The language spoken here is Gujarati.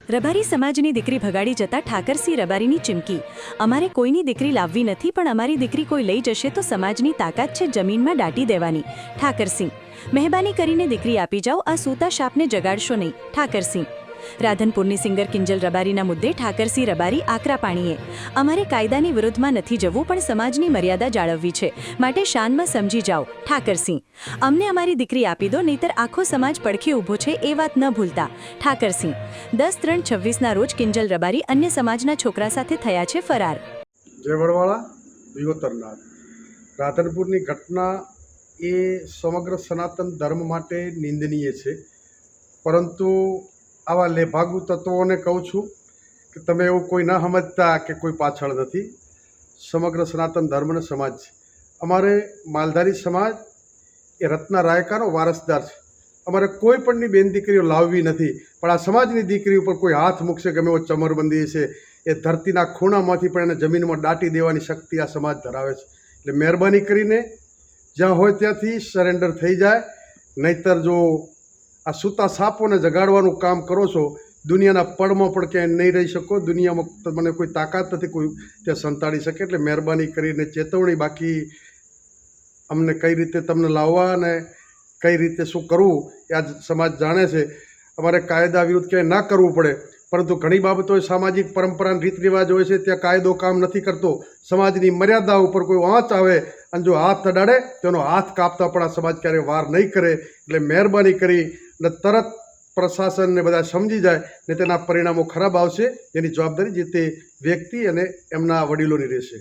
રબારી સમાજની દીકરી ભગાડી જતા ઠાકરસિંહ રબારીની ચીમકી। અમારે કોઈની દીકરી લાવવી નથી, પણ અમારી દીકરી કોઈ લઈ જશે તો સમાજની તાકાત છે જમીનમાં દાટી દેવાની। ઠાકરસિંહ, મહેરબાની કરીને દીકરી આપી જાઓ, આ સૂતા શાપને જગાડશો નહીં। ઠાકરસિંહ, રાધનપુરની સિંગર કિંજલ રબારીના મુદ્દે ઠાકરસિંહ રબારી આકરા પાણીએ। અમારે કાયદાની વિરુદ્ધમાં નથી જવું, પણ સમાજની મર્યાદા જાળવવી છે, માટે શાનમાં સમજી જાઓ। ઠાકરસિંહ, અમને અમારી દીકરી આપી દો, નહીતર આખો સમાજ પડખે ઊભો છે, એ વાત ન ભૂલતા। ઠાકરસિંહ, 10/3/26ના રોજ કિંજલ રબારી અન્ય સમાજના છોકરા સાથે થયા છે ફરાર। જય વડવાળા વિગોતરનાર રાધનપુરની ઘટના એ સમગ્ર સનાતન ધર્મ માટે નિંદનીય છે, પરંતુ આવા લેભાગુ તત્વોને કહું છું કે તમે એવું કોઈ ન સમજતા કે કોઈ પાછળ નથી। સમગ્ર સનાતન ધર્મનો સમાજ છે। અમારે માલધારી સમાજ એ રત્ના રાયકાનો વારસદાર છે। અમારે કોઈ પણની બેન દીકરીઓ લાવવી નથી, પણ આ સમાજની દીકરી ઉપર કોઈ હાથ મૂકશે, ગમે એવો ચમરબંધી છે, એ ધરતીના ખૂણામાંથી પણ એને જમીનમાં દાટી દેવાની શક્તિ આ સમાજ ધરાવે છે। એટલે મહેરબાની કરીને જ્યાં હોય ત્યાંથી સરેન્ડર થઈ જાય, નહીતર જો આ સૂતા સાપોને જગાડવાનું કામ કરો છો, દુનિયાના પડમાં પણ ક્યાંય નહીં રહી શકો। દુનિયામાં તમને કોઈ તાકાત નથી કોઈ ત્યાં સંતાડી શકે। એટલે મહેરબાની કરીને ચેતવણી, બાકી અમને કઈ રીતે તમને લાવવા અને કઈ રીતે શું કરવું એ આજ સમાજ જાણે છે। અમારે કાયદા વિરુદ્ધ ક્યાંય ના કરવું પડે, પરંતુ ઘણી બાબતો સામાજિક પરંપરા રીત રિવાજ હોય છે, ત્યાં કાયદો કામ નથી કરતો। સમાજની મર્યાદા ઉપર કોઈ વાંચ આવે અને જો હાથ અડાડે તેનો હાથ કાપતા પણ આ સમાજ ક્યારેય વાર નહીં કરે। એટલે મહેરબાની કરી અને તરત પ્રશાસનને બધા સમજી જાય, ને તેના પરિણામો ખરાબ આવશે। એની જવાબદારી જે તે વ્યક્તિ અને એમના વડીલોની રહેશે।